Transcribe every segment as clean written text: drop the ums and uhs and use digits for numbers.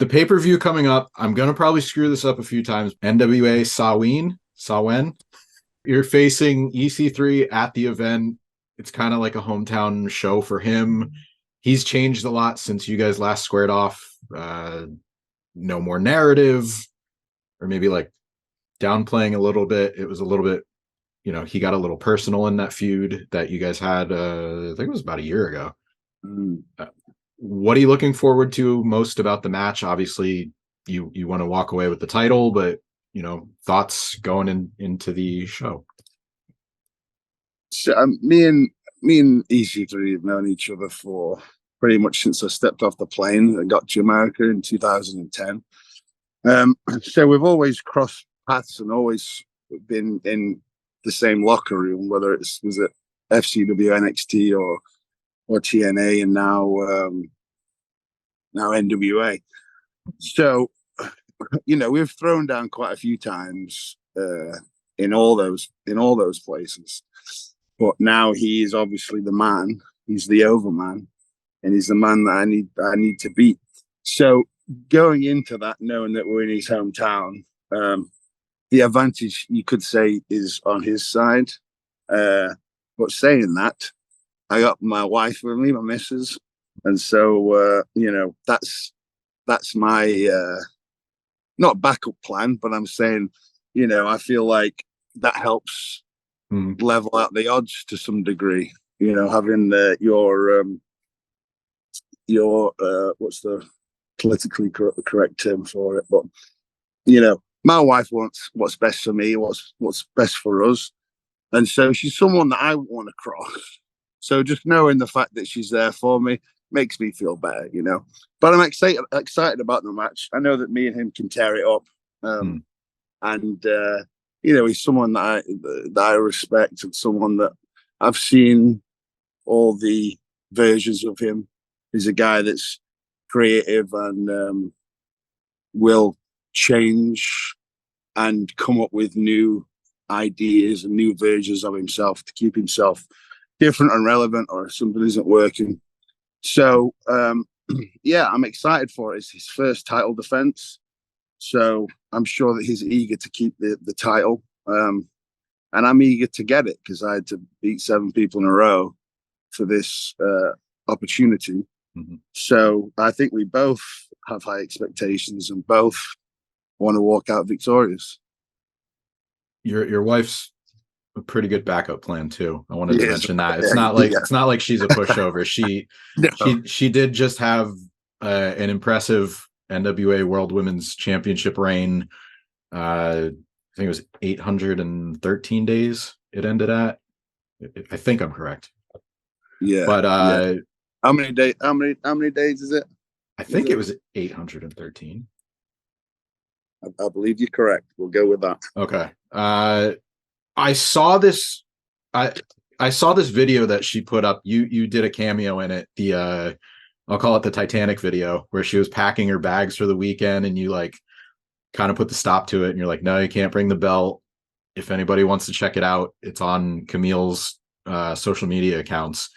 The pay-per-view coming up, I'm going to probably screw this up a few times. NWA Samhain. You're facing EC3 at the event. It's kind of like a hometown show for him. He's changed a lot since you guys last squared off. No more narrative, or maybe like downplaying a little bit. It was a little bit, he got a little personal in that feud that you guys had. I think it was about a year ago. What are you looking forward to most about the match? Obviously, you want to walk away with the title, but thoughts going into the show. So me and EC3 have known each other for pretty much since I stepped off the plane and got to America in 2010. So we've always crossed paths and always been in the same locker room, whether it was at FCW, NXT, or TNA, and now NWA. So we've thrown down quite a few times in all those places. But now he is obviously the man. He's the overman, and he's the man that I need to beat. So going into that, knowing that we're in his hometown, the advantage you could say is on his side. But saying that, I got my wife with me, my missus, and so that's my not backup plan, but I'm saying, I feel like that helps level out the odds to some degree. Having your what's the politically correct term for it, but my wife wants what's best for me, what's best for us, and so she's someone that I want to cross. So just knowing the fact that she's there for me makes me feel better, But I'm excited about the match. I know that me and him can tear it up, and he's someone that I respect, and someone that I've seen all the versions of him. He's a guy that's creative and will change and come up with new ideas and new versions of himself to keep himself different and relevant, or if something isn't working. So I'm excited for it. It's his first title defense, so I'm sure that he's eager to keep the title, and I'm eager to get it because I had to beat 7 people in a row for this opportunity. So I think we both have high expectations and both want to walk out victorious. Your wife's a pretty good backup plan too. I wanted to mention that it's not like she's a pushover. She did just have an impressive NWA World Women's Championship reign. I think it was 813 days it ended at. I think I'm correct. Yeah. But how many days is it? I think it was 813. I believe you're correct. We'll go with that. Okay. I saw this video that she put up. You did a cameo in it. The I'll call it the Titanic video, where she was packing her bags for the weekend, and you like kind of put the stop to it, and you're like, no, you can't bring the belt. If anybody wants to check it out, it's on Camille's social media accounts.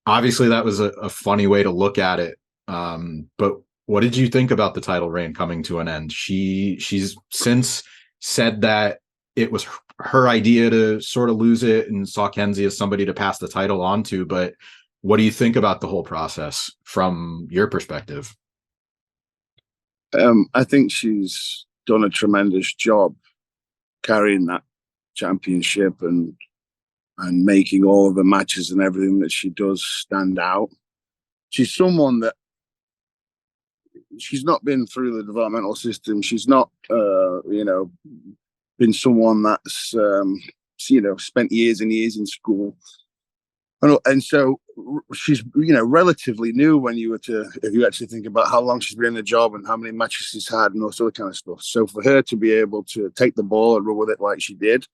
Obviously, that was a funny way to look at it. But what did you think about the title reign coming to an end? She's since said that it was her idea to sort of lose it and saw Kenzie as somebody to pass the title on to. But what do you think about the whole process from your perspective? I think she's done a tremendous job carrying that championship and making all of the matches and everything that she does stand out. She's someone that she's not been through the developmental system. She's not, been someone that's, spent years and years in school. And so she's, relatively new if you actually think about how long she's been in the job and how many matches she's had and all sort of kind of stuff. So for her to be able to take the ball and run with it like she did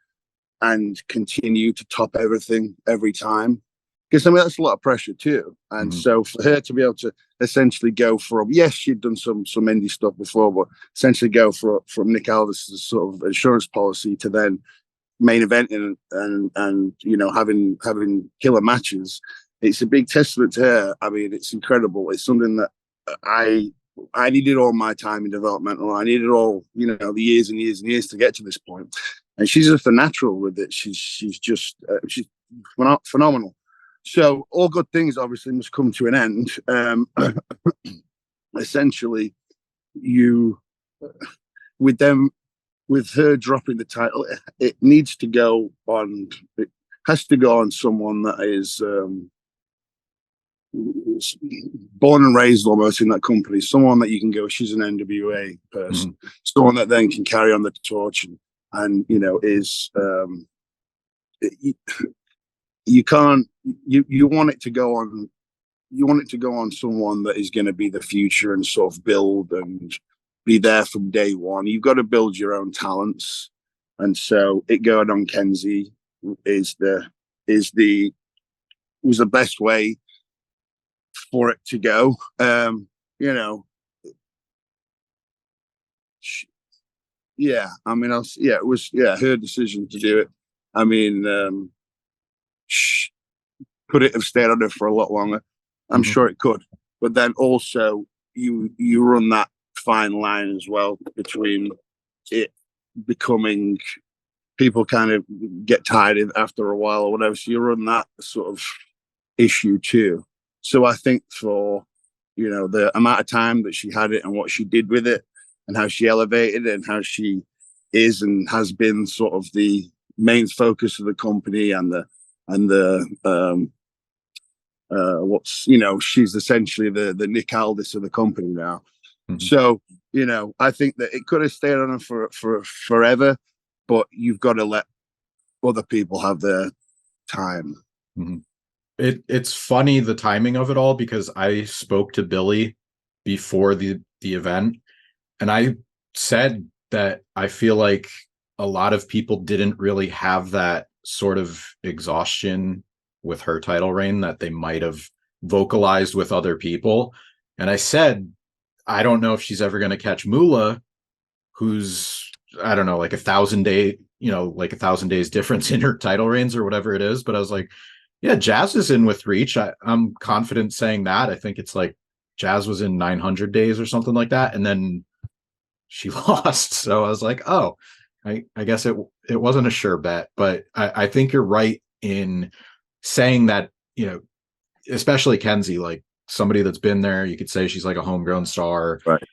and continue to top everything every time, because that's a lot of pressure too. And so for her to be able to essentially go from, yes, she'd done some indie stuff before, but essentially go from Nick Aldis's sort of insurance policy to then main eventing and having killer matches, it's a big testament to her. I mean, it's incredible. It's something that I I needed all my time in developmental. I needed all, the years and years and years to get to this point. And she's just a natural with it. She's just she's phenomenal. So all good things obviously must come to an end. Essentially, you with her dropping the title, it needs to go on. It has to go on someone that is born and raised almost in that company, someone that you can go, she's an NWA person, someone that then can carry on the torch and is you can't you want it to go on someone that is going to be the future and sort of build and be there from day one. You've got to build your own talents, and so it going on Kenzie was the best way for it to go. Yeah, I mean, it was her decision to do it. I mean, could it have stayed on her for a lot longer? I'm sure it could, but then also you run that fine line as well between it becoming, people kind of get tired after a while or whatever, so you run that sort of issue too. So I think for the amount of time that she had it and what she did with it and how she elevated it and how she is and has been sort of the main focus of the company and she's essentially the Nick Aldis of the company now. So I think that it could have stayed on her for forever, but you've got to let other people have their time. It's funny, the timing of it all, because I spoke to Billy before the event, and I said that I feel like a lot of people didn't really have that sort of exhaustion with her title reign that they might have vocalized with other people. And I said, I don't know if she's ever going to catch Moolah, who's, I don't know, like 1,000 days difference in her title reigns or whatever it is. But I was like, yeah, Jazz is in with Reach. I'm confident saying that. I think it's like Jazz was in 900 days or something like that, and then she lost. So I was like, oh, I guess it wasn't a sure bet. But I think you're right in saying that, especially Kenzie, like somebody that's been there, you could say she's like a homegrown star. Right.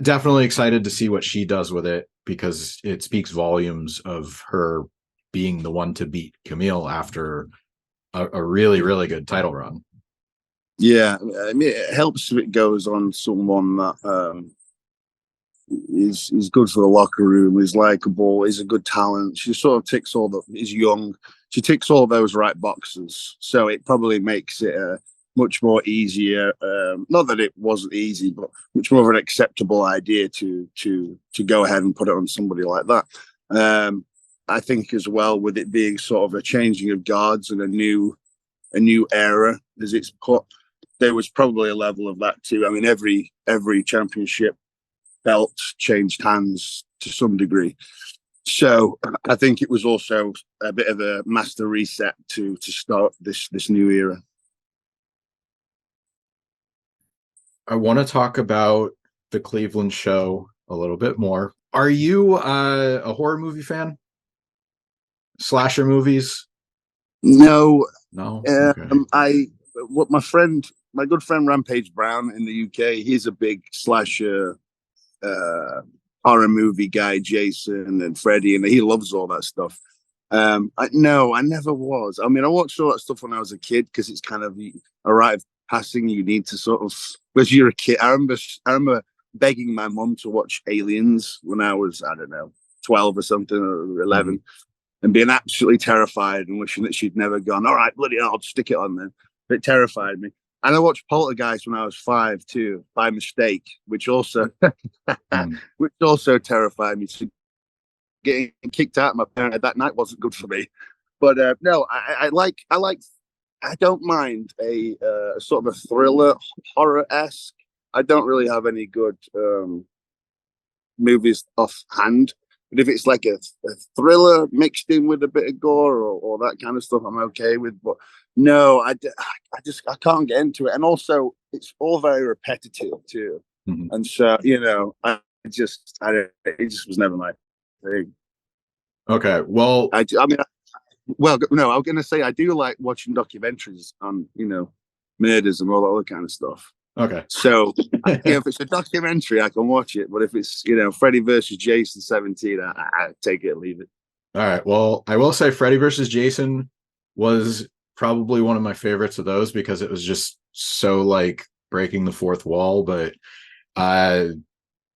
Definitely excited to see what she does with it, because it speaks volumes of her being the one to beat Camille after a really, really good title run. Yeah, I mean, it helps if it goes on someone that is good for the locker room, is likable, is a good talent. She sort of ticks is young. She ticks all those right boxes. So it probably makes it much more easier. Not that it wasn't easy, but much more of an acceptable idea to go ahead and put it on somebody like that. I think as well, with it being sort of a changing of guards and a new era, as it's put, there was probably a level of that too. I mean, every championship belt changed hands to some degree. So I think it was also a bit of a master reset to start this new era. I want to talk about the Cleveland show a little bit more. Are you a horror movie fan? Slasher movies? No. Okay. My good friend Rampage Brown in the UK, he's a big slasher horror movie guy, Jason and Freddy, and he loves all that stuff. I never was. I mean, I watched all that stuff when I was a kid because it's kind of a rite of passing. You need to sort of, because you're a kid. I remember begging my mum to watch Aliens when I was, I don't know, 12 or something, or 11, and being absolutely terrified and wishing that she'd never gone, all right, bloody hell, I'll stick it on then. But it terrified me. And I watched Poltergeist when I was 5 too, by mistake, which also terrified me. So getting kicked out of my parent that night wasn't good for me. But no, I don't mind a sort of a thriller, horror-esque. I don't really have any good movies offhand. But if it's like a thriller mixed in with a bit of gore or that kind of stuff, I'm okay with. But no, I can't get into it. And also, it's all very repetitive too. Mm-hmm. And so, it just was never my thing. Okay, well, well, no, I was going to say I do like watching documentaries on, murders and all that other kind of stuff. okay. So, if it's a documentary, I can watch it. But if it's, Freddy versus Jason 17, I take it or leave it. All right. Well, I will say Freddy versus Jason was probably one of my favorites of those because it was just so like breaking the fourth wall. But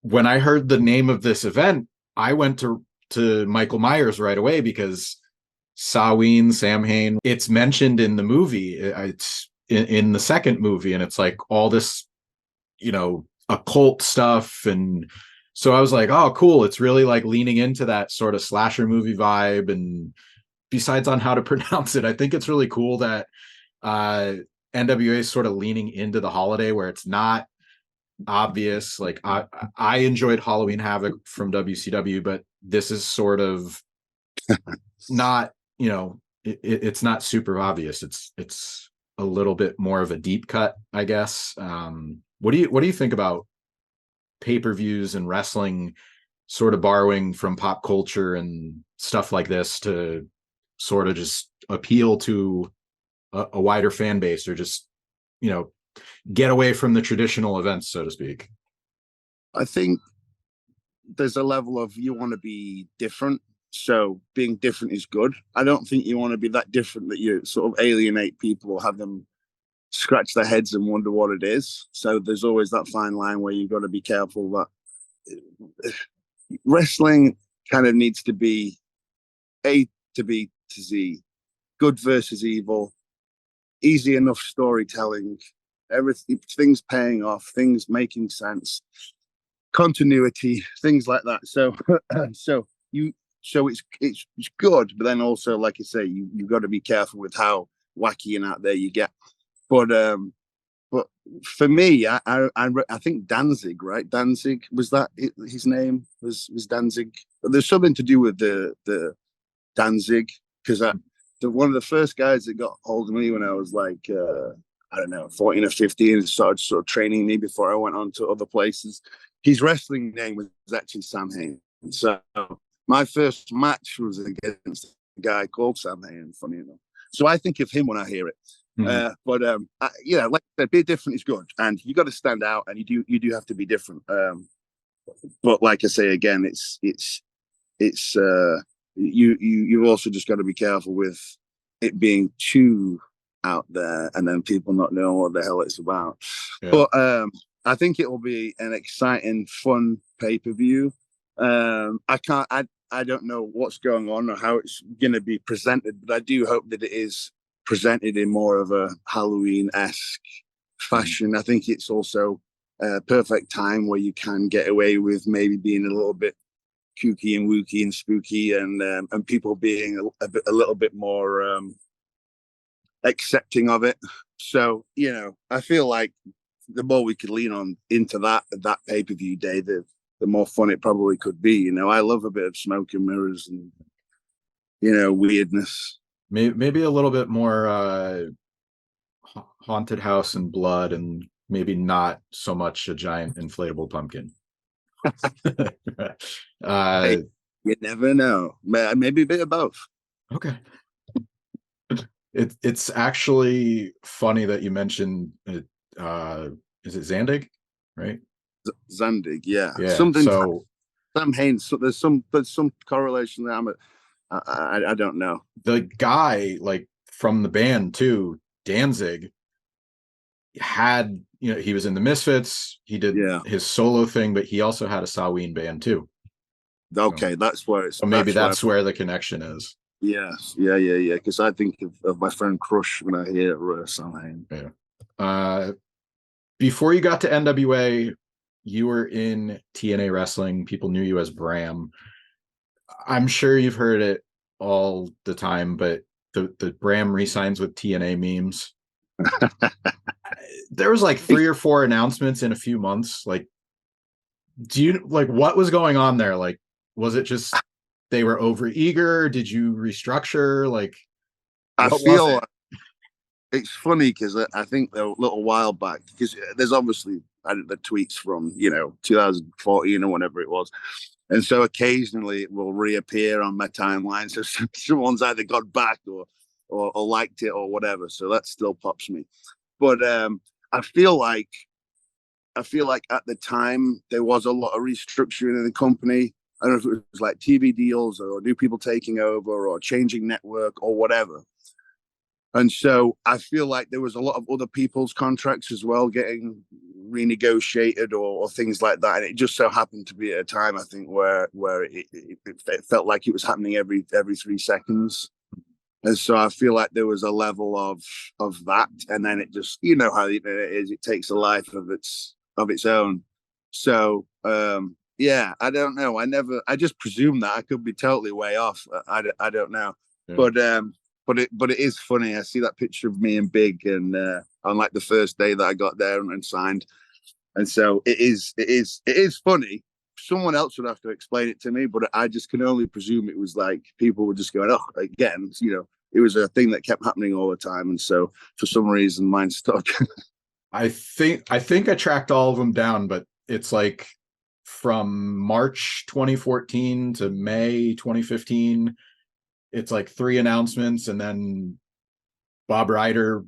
when I heard the name of this event, I went to Michael Myers right away because Samhain, it's mentioned in the movie. It's in the second movie, and it's like all this, occult stuff. And so I was like, oh, cool. It's really like leaning into that sort of slasher movie vibe. And besides on how to pronounce it, I think it's really cool that NWA is sort of leaning into the holiday where it's not obvious. Like I enjoyed Halloween Havoc from WCW, but this is sort of not, it's not super obvious. It's a little bit more of a deep cut, I guess. What do you think about pay-per-views and wrestling sort of borrowing from pop culture and stuff like this to sort of just appeal to a wider fan base, or just, get away from the traditional events, so to speak? I think there's a level of you want to be different. So being different is good. I don't think you want to be that different that you sort of alienate people or have them scratch their heads and wonder what it is. So there's always that fine line where you've got to be careful that wrestling kind of needs to be A to B to Z, good versus evil, easy enough storytelling, everything, things paying off, things making sense, continuity, things like that. So it's good, but then also, like I say, you've got to be careful with how wacky and out there you get. But for me, I think Danzig, right? Danzig, was that his name? Was Danzig? There's something to do with the Danzig, because one of the first guys that got hold of me when I was like I don't know, 14 or 15, and started sort of training me before I went on to other places. His wrestling name was actually Samhain. So my first match was against a guy called Samhain, funny enough. So I think of him when I hear it. Mm-hmm. But like I said, be different is good, and you got to stand out, and you do have to be different. But like I say again, you've also just got to be careful with it being too out there, and then people not knowing what the hell it's about. Yeah. But I think it will be an exciting, fun pay-per-view. I don't know what's going on or how it's going to be presented, but I do hope that it is presented in more of a Halloween-esque fashion. I think it's also a perfect time where you can get away with maybe being a little bit kooky and wooky and spooky, and people being a little bit more accepting of it. So, I feel like the more we could lean on into that pay-per-view day, the more fun it probably could be. I love a bit of smoke and mirrors and, weirdness. Maybe a little bit more haunted house and blood, and maybe not so much a giant inflatable pumpkin. Hey, you never know. Maybe a bit of both. Okay. It's actually funny that you mentioned it. Is it Zandig, right? Zandig, yeah. Something. So Samhain. So there's some correlation there. I don't know. The guy, like, from the band too, Danzig, had, he was in the Misfits. He did his solo thing, but he also had a Samhain band too. Okay, so that's where it's. So maybe that's where the connection is. Yes, yeah. Because I think of my friend Crush when I hear Samhain. Yeah. Before you got to NWA, you were in TNA wrestling. People knew you as Bram. I'm sure you've heard it all the time, but the Bram resigns with TNA memes. There was like 3 or 4 announcements in a few months. Like, what was going on there? Like, Was it just they were over eager? Did you restructure? Like, I what was feel it? it's funny because I think a little while back, because there's obviously the tweets from 2014 or whatever it was, and so occasionally it will reappear on my timeline. So someone's either got back or liked it or whatever. So that still pops me. But I feel like at the time there was a lot of restructuring in the company. I don't know if it was like TV deals or new people taking over or changing network or whatever. And so I feel like there was a lot of other people's contracts as well getting renegotiated or things like that. And it just so happened to be at a time, I think, where it felt like it was happening every 3 seconds. And so I feel like there was a level of that. And then it just, you know how it is, it takes a life of its own. So yeah, I don't know. I just presume that. I could be totally way off. I don't know. Yeah. But it is funny. I see that picture of me and Big, and on like the first day that I got there and signed, and so it is funny. Someone else would have to explain it to me, but I just can only presume it was like people were just going, oh, again, it was a thing that kept happening all the time, and so for some reason mine stuck. I think I tracked all of them down, but it's like from March 2014 to May 2015. It's like 3 announcements, and then Bob Ryder,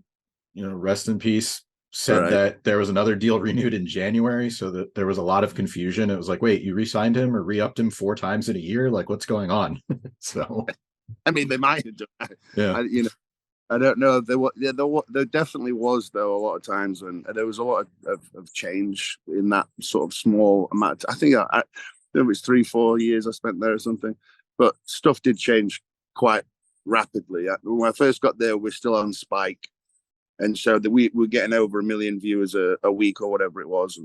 rest in peace, said that there was another deal renewed in January, so that there was a lot of confusion. It was like, wait, you re-signed him or re-upped him 4 times in a year? Like, what's going on? So, I mean, they might have done that. Yeah. I don't know. There definitely was, though, a lot of times when there was a lot of change in that sort of small amount. I think it was 3-4 years I spent there or something, but stuff did change quite rapidly. When I first got there, we're still on Spike, and so we were getting over 1 million viewers a week or whatever it was,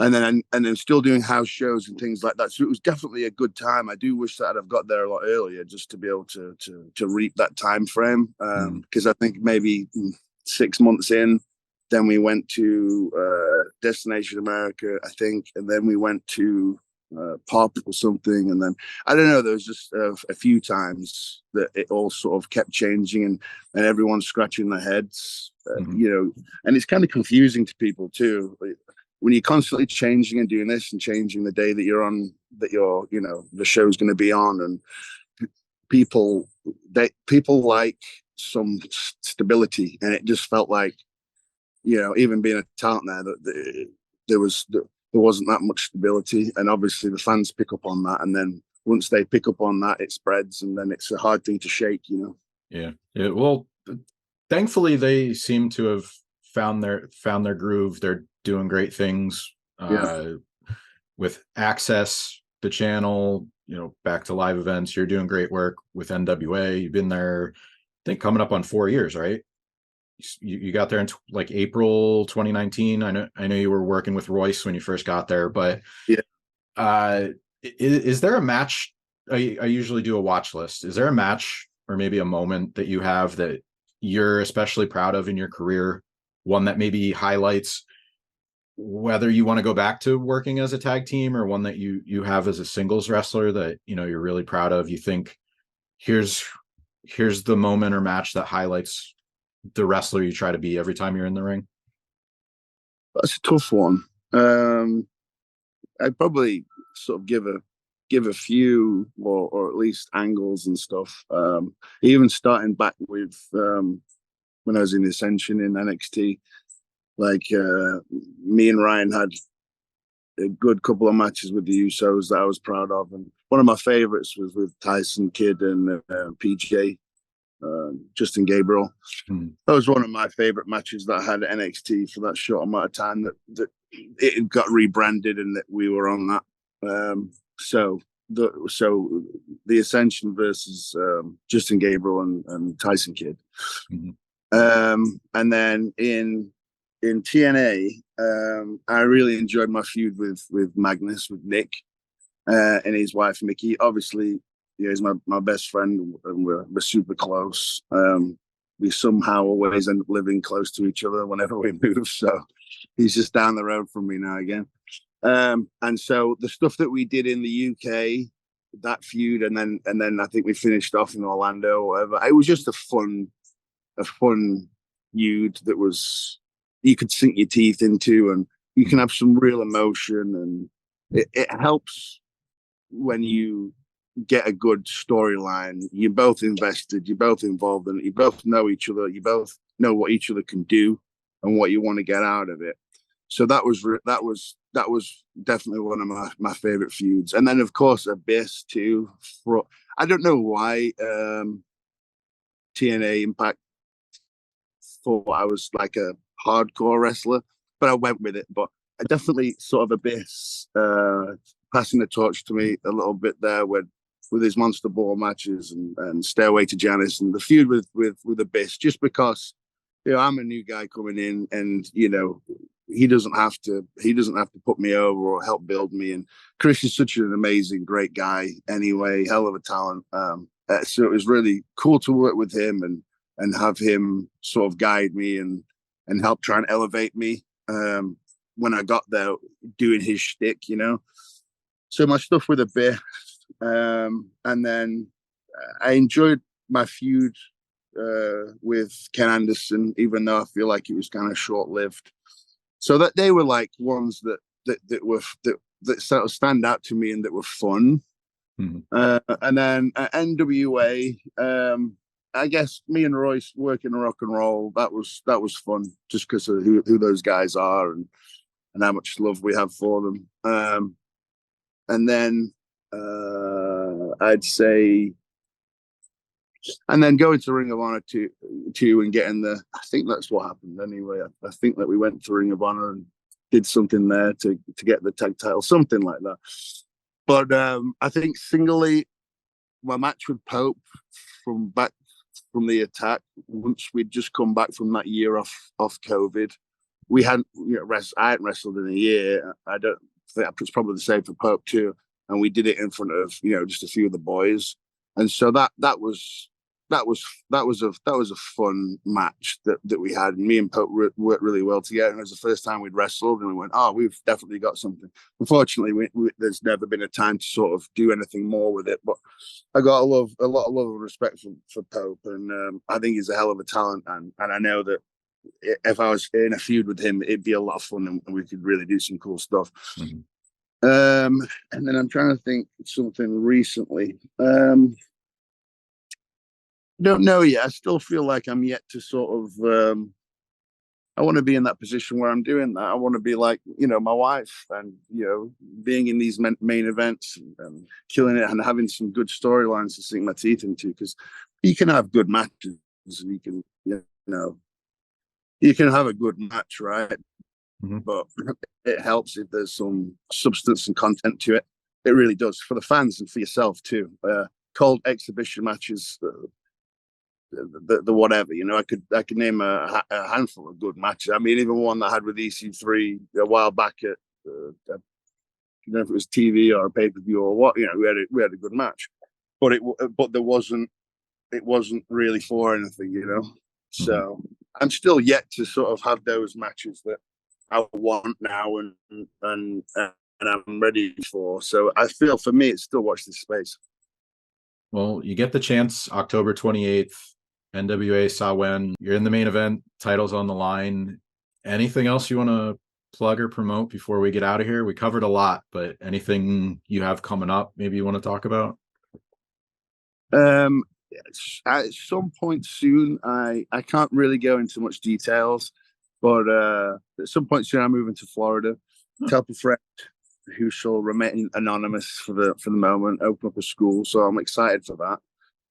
and then still doing house shows and things like that. So it was definitely a good time. I do wish that I'd have got there a lot earlier, just to be able to reap that time frame. Because I think maybe 6 months in, then we went to Destination America, I think, and then we went to Pop or something, and then I don't know, there was just a few times that it all sort of kept changing, and everyone's scratching their heads, and it's kind of confusing to people too when you're constantly changing and doing this and changing the day that you're on, that the show's going to be on, and people like some stability, and it just felt like, even being a talent there wasn't that much stability, and obviously the fans pick up on that, and then once they pick up on that, it spreads, and then it's a hard thing to shake. Yeah. Well, thankfully they seem to have found their groove. They're doing great things with Access, the channel, back to live events. You're doing great work with NWA. You've been there, I think, coming up on 4 years, right? You got there in like April 2019. I know you were working with Royce when you first got there, but yeah. Is there a match? I usually do a watch list. Is there a match or maybe a moment that you have that you're especially proud of in your career? One that maybe highlights whether you want to go back to working as a tag team, or one that you have as a singles wrestler that you're really proud of? You think here's the moment or match that highlights the wrestler you try to be every time you're in the ring? That's a tough one. I'd probably sort of give a few, or at least angles and stuff. Even starting back with when I was in Ascension in NXT, like me and Ryan had a good couple of matches with the Usos that I was proud of, and one of my favorites was with Tyson Kidd and PJ. Justin Gabriel. That was one of my favorite matches that I had at NXT for that short amount of time that it got rebranded and that we were on that. So the Ascension versus Justin Gabriel and Tyson Kidd. And then in TNA, I really enjoyed my feud with Magnus, with Nick, and his wife Mickey. Obviously, he's my best friend, and we're super close. We somehow always end up living close to each other whenever we move. So he's just down the road from me now again. And so the stuff that we did in the UK, that feud, and then I think we finished off in Orlando or whatever. It was just a fun feud that was you could sink your teeth into, and you can have some real emotion, and it helps when you get a good storyline. You're both invested, you're both involved, and you both know each other, you both know what each other can do and what you want to get out of it. So that was definitely one of my favorite feuds. And then of course Abyss too. I don't know why TNA Impact thought I was like a hardcore wrestler, but I went with it. But I definitely sort of Abyss passing the torch to me a little bit there with his Monster Ball matches and Stairway to Janice and the feud with Abyss, just because I'm a new guy coming in, and he doesn't have to put me over or help build me. And Chris is such an amazing, great guy anyway, hell of a talent. So it was really cool to work with him and have him sort of guide me and help try and elevate me when I got there, doing his shtick, So my stuff with Abyss, and then I enjoyed my feud with Ken Anderson, even though I feel like it was kind of short-lived. So that they were like ones that sort of stand out to me and that were fun. Mm-hmm. And then NWA, I guess me and Royce working rock and roll, that was fun, just because of who those guys are and how much love we have for them. And then I'd say, and then going to Ring of Honor too, and getting I think that's what happened anyway. I think that we went to Ring of Honor and did something there to get the tag title, something like that. But I think singly, my match with Pope from the attack, once we'd just come back from that year off COVID, we hadn't I hadn't wrestled in a year. I don't think it's probably the same for Pope too. And we did it in front of just a few of the boys, and so that was a fun match that we had. And me and Pope worked really well together. And it was the first time we'd wrestled, and we went, "Oh, we've definitely got something." Unfortunately, there's never been a time to sort of do anything more with it. But I got a lot of love and respect for Pope, and I think he's a hell of a talent. And I know that if I was in a feud with him, it'd be a lot of fun, and we could really do some cool stuff. Mm-hmm. And then I'm trying to think something recently. Don't know yet. I still feel like I'm yet to sort of. I want to be in that position where I'm doing that. I want to be like my wife, and being in these main events and killing it and having some good storylines to sink my teeth into. Because you can have good matches, and you can you can have a good match, right? Mm-hmm. But it helps if there's some substance and content to it. It really does, for the fans and for yourself too. Cold exhibition matches. The whatever, I could name a handful of good matches. I mean, even one that I had with EC3 a while back at, I don't know if it was TV or a pay-per-view or what. We had a good match, but it wasn't really for anything, So I'm still yet to sort of have those matches that I want now and I'm ready for. So I feel for me, it's still watch this space. Well, you get the chance October 28th. NWA Samhain, you're in the main event, titles on the line. Anything else you want to plug or promote before we get out of here? We covered a lot, but anything you have coming up maybe you want to talk about? At some point soon, I can't really go into much details, but at some point soon I'm moving to Florida to help a friend who shall remain anonymous for the moment, open up a school. So I'm excited for that.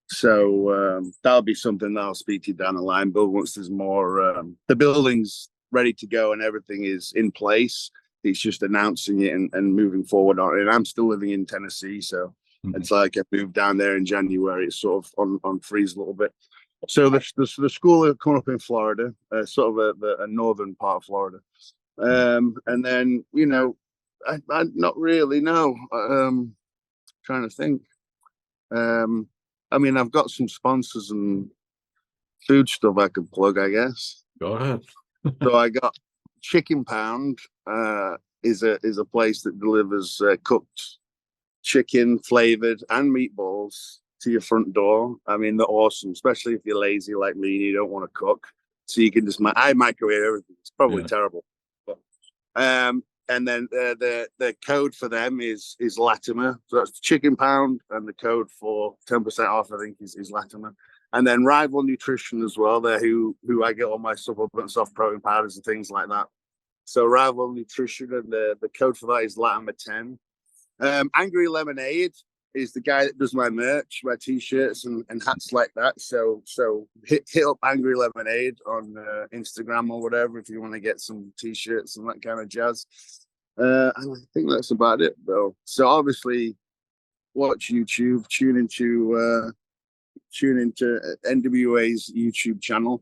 So that'll be something that I'll speak to you down the line, but once there's more, the building's ready to go and everything is in place. It's just announcing it and moving forward on it. And I'm still living in Tennessee, so it's like I moved down there in January. It's sort of on freeze a little bit. So the school is coming up in Florida, sort of a northern part of Florida. And then, I not really know. Trying to think. I mean, I've got some sponsors and food stuff I could plug, I guess. Go ahead. So I got Chicken Pound, is a place that delivers cooked chicken flavored and meatballs to your front door. I mean, they're awesome, especially if you're lazy like me and you don't want to cook. So you can just I microwave everything. It's probably terrible, but and then the code for them is Latimer. So that's the chicken pound, and the code for 10% off, I think, is Latimer. And then Rival Nutrition as well. They're who I get all my supplements off, protein powders and things like that. So Rival Nutrition, and the code for that is Latimer 10. Angry Lemonade is the guy that does my merch, my t-shirts and hats like that. So hit up Angry Lemonade on Instagram or whatever if you want to get some t-shirts and that kind of jazz. And I think that's about it, though. So obviously, watch YouTube, tune into NWA's YouTube channel,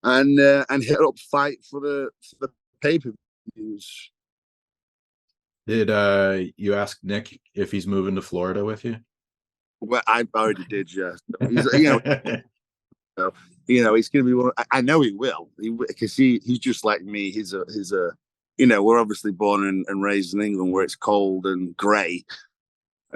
and hit up Fight for the pay-per-views. Did you ask Nick if he's moving to Florida with you? Well, I already did, yeah. He's, he's gonna be one. I know he will, because he's just like me. He's a we're obviously born and raised in England where it's cold and grey,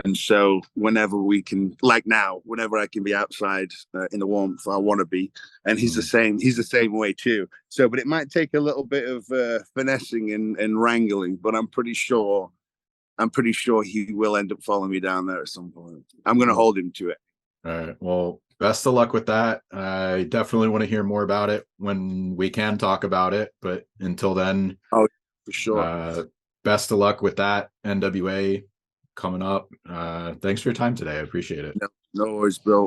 and so whenever we can, like now, whenever I can be outside in the warmth, I want to be. And he's the same. He's the same way too. So, but it might take a little bit of finessing and wrangling. But I'm pretty sure he will end up following me down there at some point. I'm going to hold him to it. All right. Well, best of luck with that. I definitely want to hear more about it when we can talk about it. But until then, oh, for sure. Best of luck with that. NWA coming up. Thanks for your time today. I appreciate it. No worries, Bill.